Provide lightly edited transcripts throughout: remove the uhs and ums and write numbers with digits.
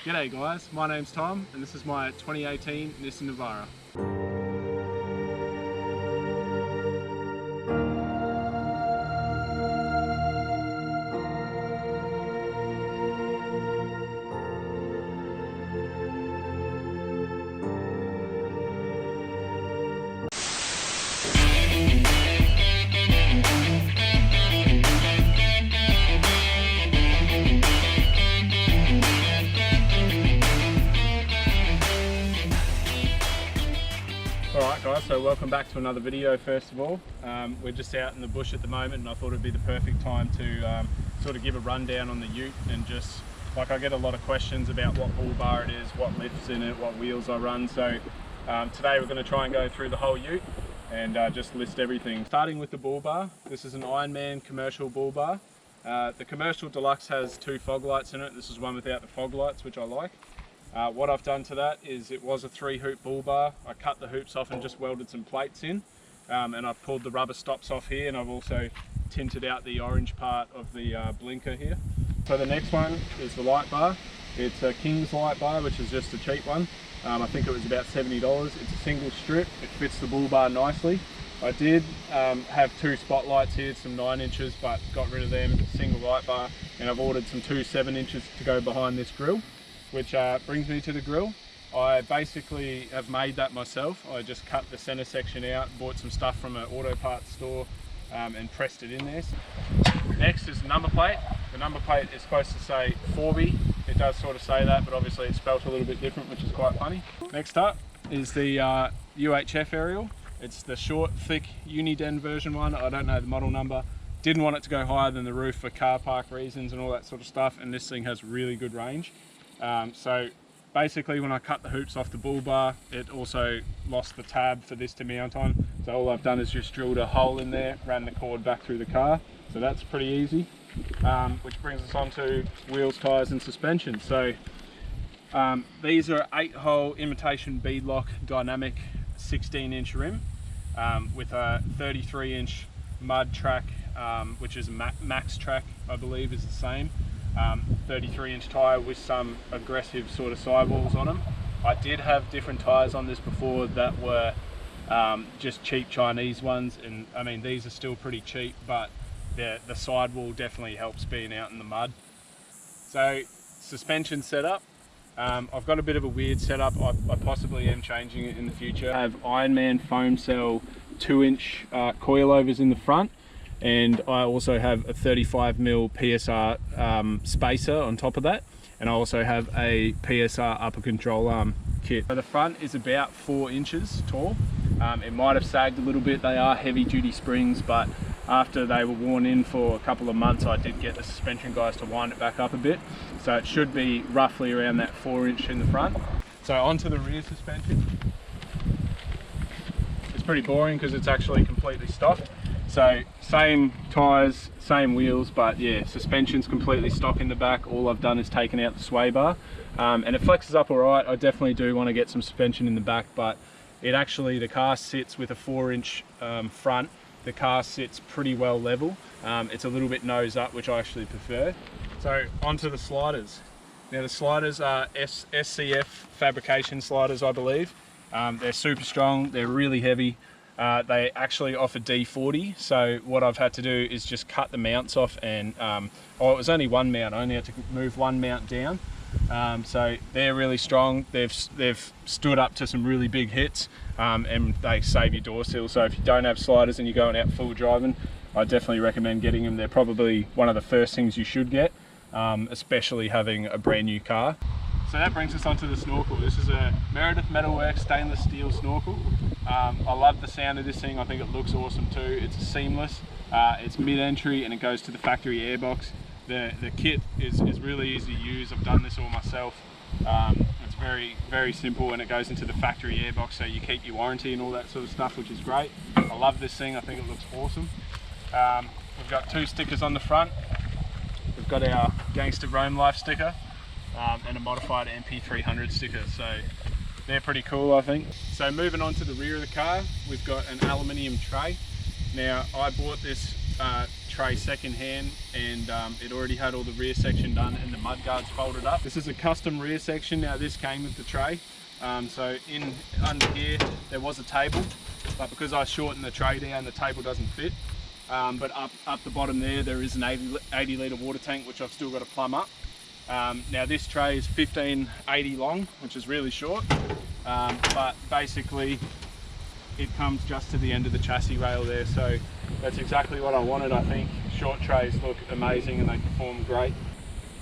G'day guys, my name's Tom and this is my 2018 Nissan Navara. Alright guys, so welcome back to another video first of all. We're just out in the bush at the moment and I thought it'd be the perfect time to sort of give a rundown on the ute and just, like, I get a lot of questions about what bull bar it is, what lifts in it, what wheels I run. So today we're going to try and go through the whole ute and just list everything. Starting with the bull bar, this is an Ironman commercial bull bar. The commercial deluxe has 2 fog lights in it. This is one without the fog lights, which I like. What I've done to that is it was a 3-hoop bull bar. I cut the hoops off and just welded some plates in, and I've pulled the rubber stops off here, and I've also tinted out the orange part of the blinker here. So the next one is the light bar. It's a King's light bar, which is just a cheap one. I think it was about $70. It's a single strip. It fits the bull bar nicely. I did have 2 spotlights here, some 9 inches, but got rid of them, single light bar, and I've ordered some 2 7 inches to go behind this grill. Which brings me to the grill. I basically have made that myself. I just cut the center section out, bought some stuff from an auto parts store and pressed it in there. Next is the number plate. The number plate is supposed to say 4B. It does sort of say that, but obviously it's spelt a little bit different, which is quite funny. Next up is the UHF Aerial. It's the short, thick Uniden version one. I don't know the model number. Didn't want it to go higher than the roof for car park reasons and all that sort of stuff, and this thing has really good range. So basically when I cut the hoops off the bull bar, it also lost the tab for this to mount on. So all I've done is just drilled a hole in there, ran the cord back through the car. So that's pretty easy. Which brings us on to wheels, tyres and suspension. So these are 8-hole imitation beadlock dynamic 16-inch rim with a 33-inch mud track, which is max track, I believe is the same. 33-inch tyre with some aggressive sort of sidewalls on them. I did have different tyres on this before that were just cheap Chinese ones, and I mean these are still pretty cheap, but the sidewall definitely helps being out in the mud. So suspension setup, I've got a bit of a weird setup. I possibly am changing it in the future. I have Ironman foam cell 2-inch coilovers in the front, and I also have a 35mm PSR spacer on top of that, and I also have a PSR upper control arm kit. So the front is about 4 inches tall. It might have sagged a little bit. They are heavy duty springs, but after they were worn in for a couple of months I did get the suspension guys to wind it back up a bit, so it should be roughly around that 4-inch in the front. So onto the rear suspension. It's pretty boring because it's actually completely stock. So same tyres, same wheels, but yeah, suspension's completely stock in the back. All I've done is taken out the sway bar, and it flexes up all right. I definitely do want to get some suspension in the back, but the car sits with a 4-inch front. The car sits pretty well level. It's a little bit nose up, which I actually prefer. So onto the sliders. Now the sliders are SCF fabrication sliders, I believe. They're super strong, they're really heavy. They actually offer D40, so what I've had to do is just cut the mounts off, and it was only one mount. I only had to move one mount down. So they're really strong. They've stood up to some really big hits, and they save your door sill. So if you don't have sliders and you're going out full driving, I definitely recommend getting them. They're probably one of the first things you should get, especially having a brand new car. So that brings us onto the snorkel. This is a Meredith Metalworks stainless steel snorkel. I love the sound of this thing. I think it looks awesome too. It's seamless, it's mid-entry, and it goes to the factory airbox. The kit is really easy to use. I've done this all myself. It's very simple, and it goes into the factory airbox, so you keep your warranty and all that sort of stuff, which is great. I love this thing. I think it looks awesome. We've got 2 stickers on the front. We've got our Gangster Roam Life sticker and a modified NP300 sticker, so they're pretty cool, I think. So moving on to the rear of the car, we've got an aluminium tray. Now I bought this tray secondhand, and it already had all the rear section done and the mud guards folded up. This is a custom rear section. Now this came with the tray. So under here there was a table, but because I shortened the tray down, the table doesn't fit. But up the bottom there is an 80 litre water tank, which I've still got to plumb up. Now this tray is 1580 long, which is really short, but basically it comes just to the end of the chassis rail there, so that's exactly what I wanted. I think short trays look amazing and they perform great.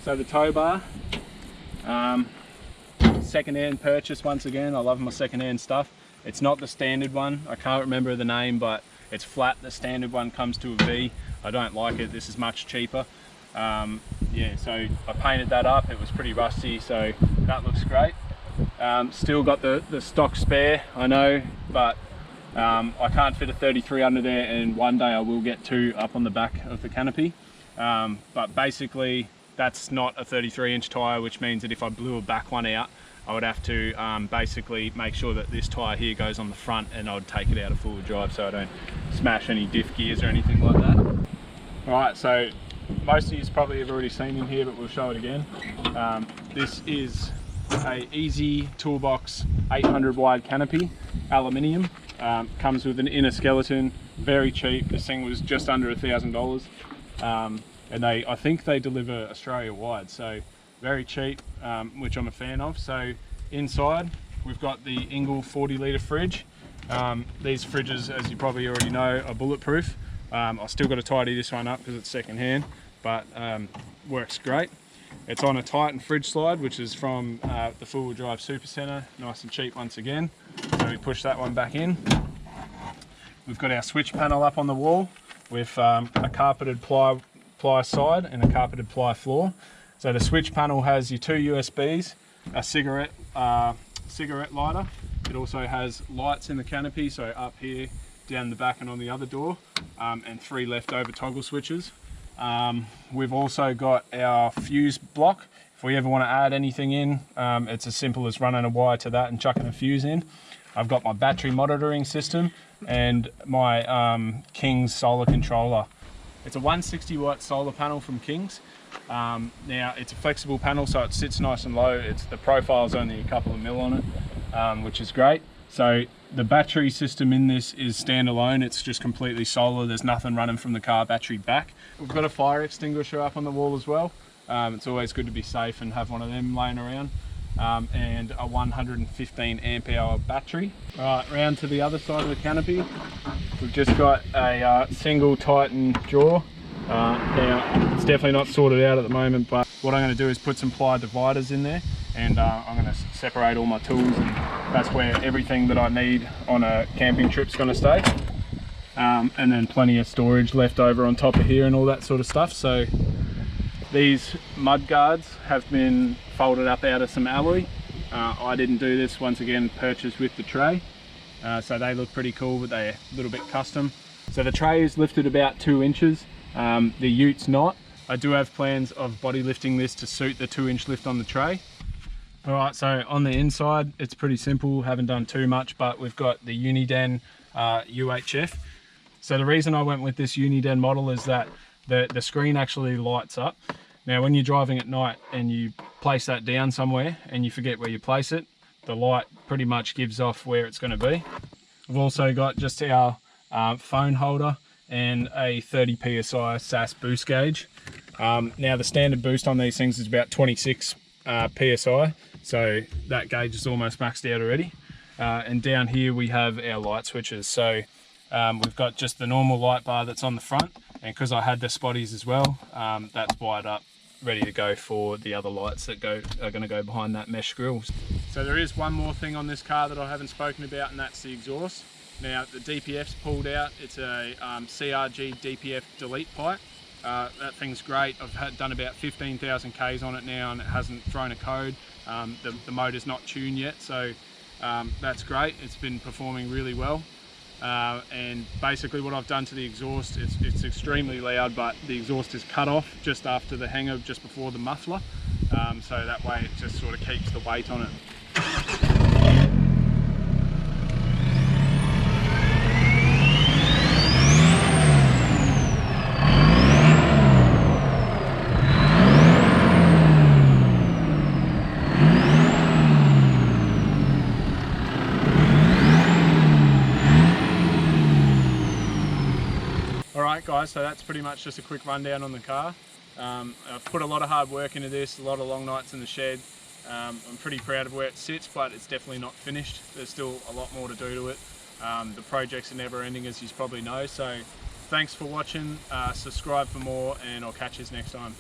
So the tow bar, second-hand purchase once again. I love my second-hand stuff. It's not the standard one, I can't remember the name, but it's flat. The standard one comes to a V. I don't like it. This is much cheaper. Yeah, so I painted that up. It was pretty rusty, so that looks great. Still got the stock spare, I know, but I can't fit a 33 under there, and one day I will get 2 up on the back of the Canopy. But basically that's not a 33-inch tyre, which means that if I blew a back one out, I would have to basically make sure that this tyre here goes on the front, and I would take it out of full drive so I don't smash any diff gears or anything like that. Alright, so most of you probably have already seen in here, but we'll show it again. This is a Easy Toolbox 800 wide Canopy, aluminium. Comes with an inner skeleton, very cheap. This thing was just under $1,000, and I think they deliver Australia wide, so very cheap, which I'm a fan of. So inside we've got the Ingle 40 litre fridge. These fridges, as you probably already know, are bulletproof. I've still got to tidy this one up because it's second hand, but works great. It's on a Titan fridge slide, which is from the four-wheel drive Super Centre, nice and cheap once again. So we push that one back in. We've got our switch panel up on the wall with a carpeted ply side and a carpeted ply floor. So the switch panel has your 2 USBs, a cigarette lighter. It also has lights in the Canopy, so up here, down the back and on the other door, and 3 leftover toggle switches. We've also got our fuse block. If we ever want to add anything in, it's as simple as running a wire to that and chucking a fuse in. I've got my battery monitoring system and my King's solar controller. It's a 160 watt solar panel from King's. Now it's a flexible panel, so it sits nice and low. The profile's only a couple of mil on it, which is great. So the battery system in this is standalone. It's just completely solar. There's nothing running from the car battery back. We've got a fire extinguisher up on the wall as well. It's always good to be safe and have one of them laying around. And a 115 amp hour battery. Right, round to the other side of the Canopy. We've just got a single Titan jaw. Now it's definitely not sorted out at the moment, but what I'm going to do is put some ply dividers in there, and I'm going to separate all my tools, and that's where everything that I need on a camping trip's going to stay. And then plenty of storage left over on top of here and all that sort of stuff. So these mud guards have been folded up out of some alloy. I didn't do this, once again purchased with the tray. So they look pretty cool, but they're a little bit custom. So the tray is lifted about 2 inches. The ute's not. I do have plans of body lifting this to suit the 2-inch lift on the tray. Alright, so on the inside it's pretty simple, haven't done too much, but we've got the Uniden UHF. So the reason I went with this Uniden model is that the screen actually lights up. Now when you're driving at night and you place that down somewhere and you forget where you place it, the light pretty much gives off where it's going to be. We've also got just our phone holder and a 30 psi SAS boost gauge. Now the standard boost on these things is about 26 psi, so that gauge is almost maxed out already. And down here we have our light switches. So we've got just the normal light bar that's on the front, and because I had the spotties as well, that's wired up, ready to go for the other lights that are going to go behind that mesh grille. So there is one more thing on this car that I haven't spoken about, and that's the exhaust. Now the DPF's pulled out. It's a CRG DPF delete pipe. That thing's great. I've done about 15,000 Ks on it now, and it hasn't thrown a code. The motor's not tuned yet, so that's great. It's been performing really well. And basically what I've done to the exhaust, it's extremely loud, but the exhaust is cut off just after the hanger, just before the muffler. So that way it just sort of keeps the weight on it. Alright guys, so that's pretty much just a quick rundown on the car. I've put a lot of hard work into this, a lot of long nights in the shed. I'm pretty proud of where it sits, but it's definitely not finished. There's still a lot more to do to it. The projects are never ending, as you probably know, so thanks for watching, subscribe for more, and I'll catch you next time.